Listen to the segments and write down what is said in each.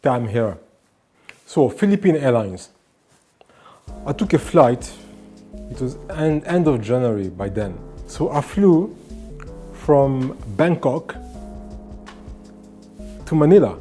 time here. So, Philippines Airlines. I took a flight, it was end of January by then. So I flew from Bangkok to Manila.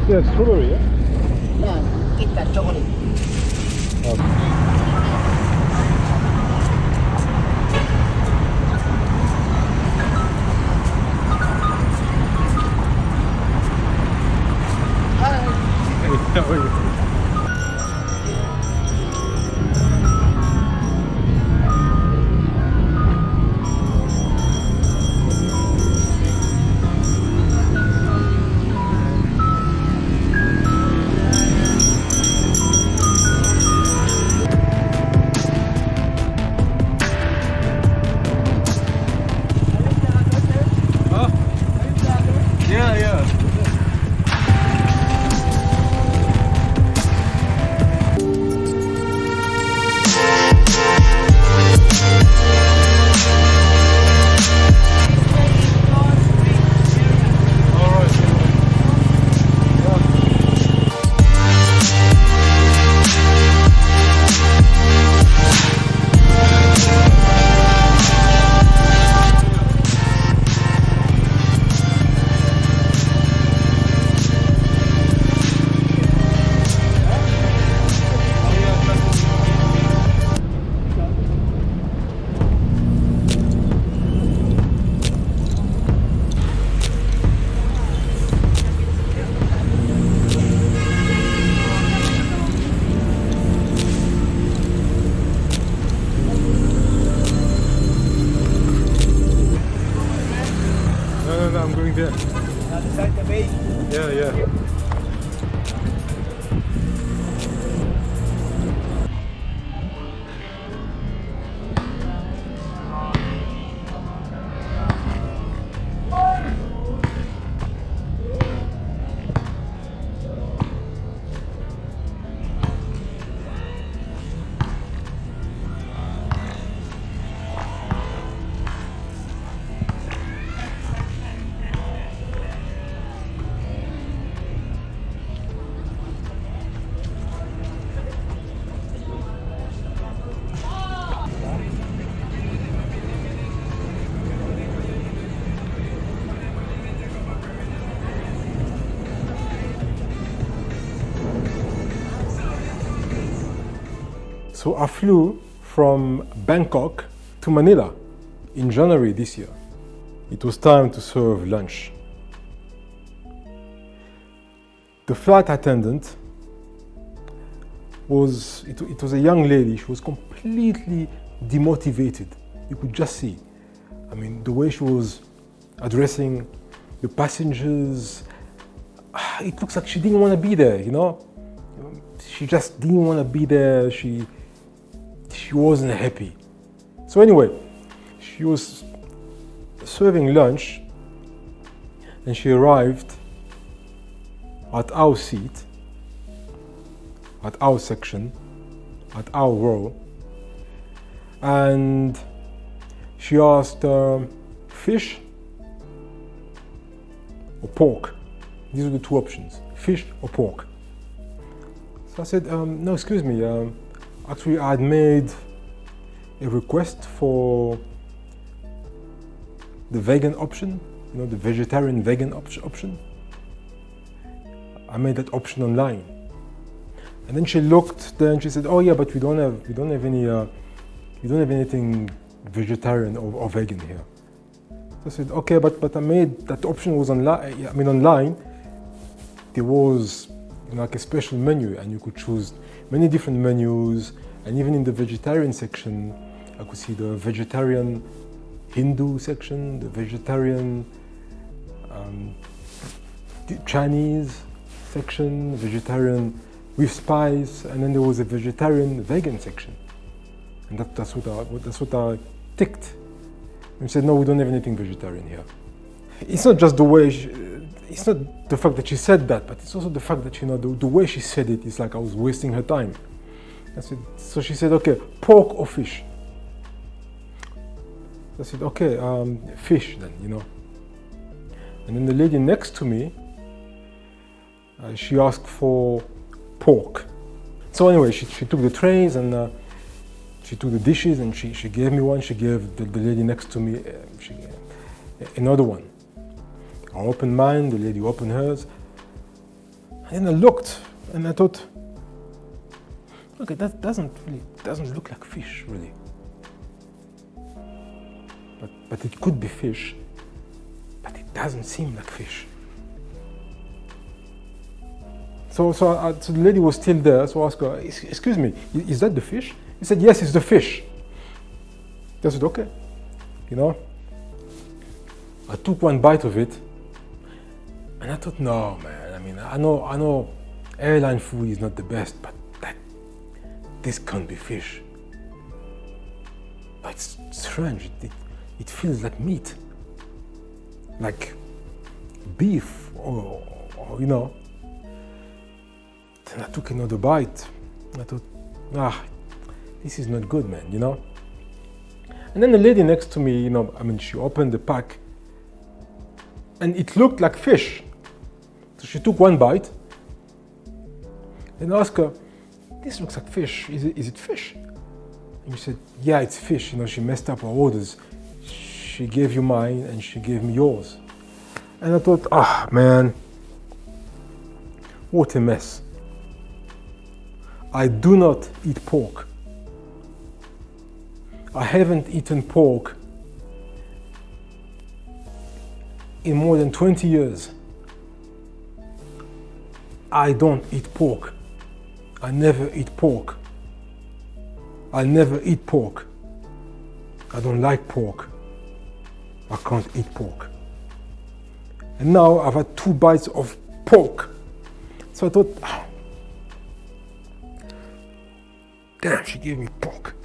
Yeah, strawberry, yeah? Yeah, eat that chocolate. Hey, how are you? Yeah, yeah. No, I'm going there. Other side the bay. Yeah, yeah. So I flew from Bangkok to Manila in January this year. It was time to serve lunch. The flight attendant was a young lady. She was completely demotivated. You could just see. I mean, the way she was addressing the passengers, it looks like she didn't want to be there, you know? She just didn't want to be there. She wasn't happy. So anyway, she was serving lunch and she arrived at our seat, at our section, at our row, and she asked fish or pork. These are the two options, fish or pork. So I said, no, excuse me, actually I had made a request for the vegan option, the vegetarian vegan option. I made that option online. And then she looked there and she said, oh yeah, but we don't have anything vegetarian or vegan here. So I said, okay, but I made that option was online. I mean, online there was like a special menu, and you could choose many different menus. And even in the vegetarian section, I could see the vegetarian Hindu section, the vegetarian Chinese section, vegetarian with spice, and then there was a vegetarian vegan section. And that's what I ticked. And said, no, we don't have anything vegetarian here. It's not just the way, it's not the fact that she said that, but it's also the fact that, the way she said it is like I was wasting her time. So she said, okay, pork or fish? I said, okay, fish then, And then the lady next to me, she asked for pork. So anyway, she took the trays and she took the dishes and she gave me one. She gave the lady next to me another one. I opened mine, the lady opened hers. And then I looked and I thought, okay, that doesn't look like fish, really. But it could be fish, but it doesn't seem like fish. So the lady was still there, so I asked her, excuse me, is that the fish? He said, yes, it's the fish. I said, okay. I took one bite of it, and I thought, no, man, I mean, I know airline food is not the best, but this can't be fish. But it's strange, it feels like meat, like beef, or Then I took another bite. I thought, this is not good, man, And then the lady next to me, she opened the pack and it looked like fish. So she took one bite and I asked her, this looks like fish, is it fish? And she said, yeah, it's fish. She messed up her orders. She gave you mine and she gave me yours. And I thought, man, what a mess. I do not eat pork. I haven't eaten pork in more than 20 years. I don't eat pork. I never eat pork. I'll never eat pork. I don't like pork. I can't eat pork. And now I've had 2 bites of pork. So I thought, damn, she gave me pork.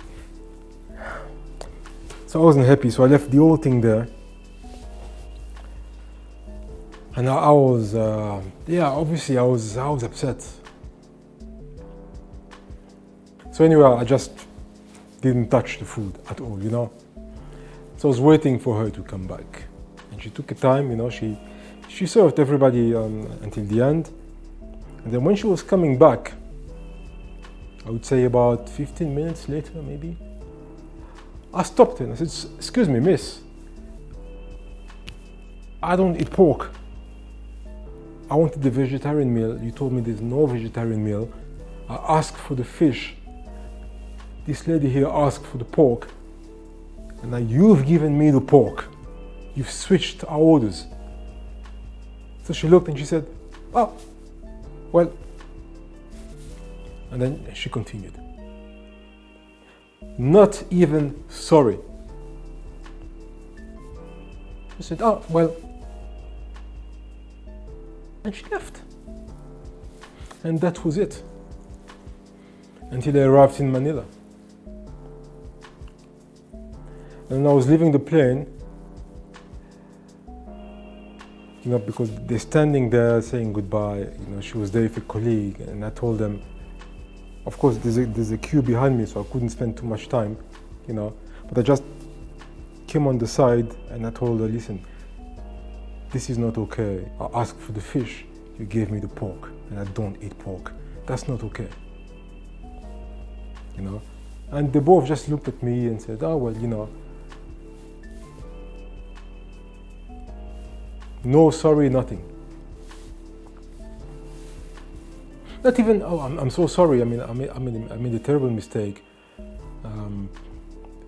So I wasn't happy, so I left the whole thing there. And I was, obviously I was upset. So anyway, I just didn't touch the food at all, So I was waiting for her to come back. And she took her time, she served everybody until the end. And then when she was coming back, I would say about 15 minutes later, maybe, I stopped her and I said, excuse me, miss, I don't eat pork. I wanted the vegetarian meal. You told me there's no vegetarian meal. I asked for the fish. This lady here asked for the pork. And now you've given me the pork. You've switched our orders. So she looked and she said, oh, well. And then she continued. Not even sorry. She said, oh, well. And she left. And that was it. Until I arrived in Manila. And I was leaving the plane, because they're standing there saying goodbye. She was there with a colleague, and I told them, of course, there's a queue behind me, so I couldn't spend too much time, But I just came on the side and I told her, listen, this is not okay. I asked for the fish, you gave me the pork, and I don't eat pork. That's not okay. And they both just looked at me and said, oh, well, No sorry, nothing. Not even, oh, I'm so sorry, I made a terrible mistake.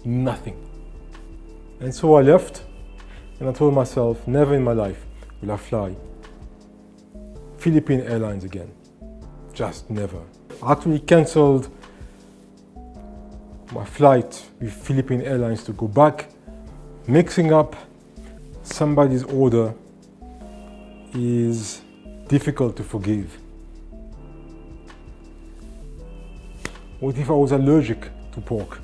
Nothing. And so I left, and I told myself, never in my life will I fly Philippines Airlines again. Just never. I actually cancelled my flight with Philippines Airlines to go back. Mixing up somebody's order is difficult to forgive. What if I was allergic to pork?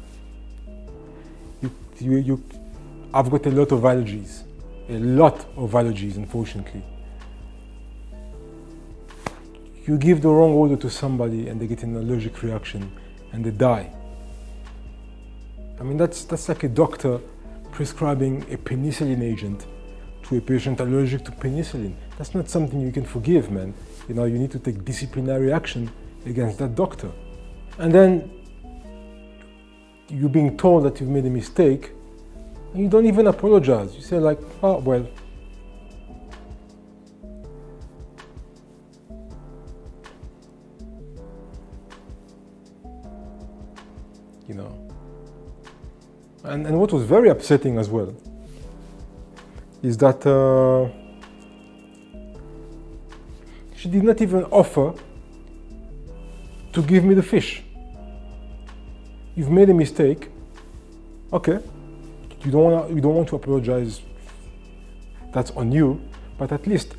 I've got a lot of allergies, unfortunately. You give the wrong order to somebody and they get an allergic reaction and they die. I mean, that's like a doctor prescribing a penicillin agent to a patient allergic to penicillin. That's not something you can forgive, man. You know, you need to take disciplinary action against that doctor. And then you're being told that you've made a mistake and you don't even apologize. You say like, oh, well. You know. And what was very upsetting as well is that she did not even offer to give me the fish. You've made a mistake. Okay. You don't want to apologize. That's on you. But at least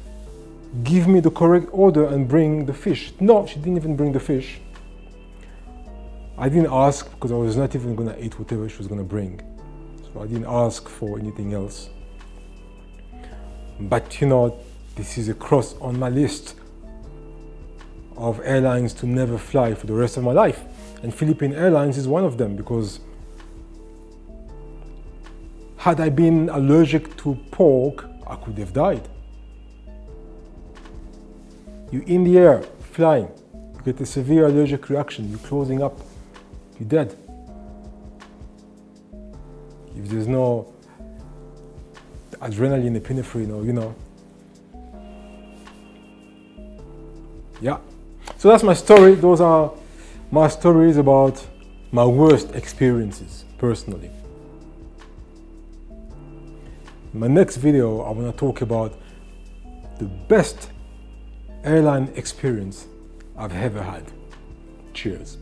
give me the correct order and bring the fish. No, she didn't even bring the fish. I didn't ask because I was not even going to eat whatever she was going to bring. So I didn't ask for anything else. But you know, this is a cross on my list of airlines to never fly for the rest of my life. And Philippines Airlines is one of them, because had I been allergic to pork, I could have died. You're in the air, flying, you get a severe allergic reaction, you're closing up, you're dead. If there's no adrenaline, epinephrine, or you know. Yeah. So that's my story. Those are my stories about my worst experiences, personally. In my next video, I want to talk about the best airline experience I've ever had. Cheers.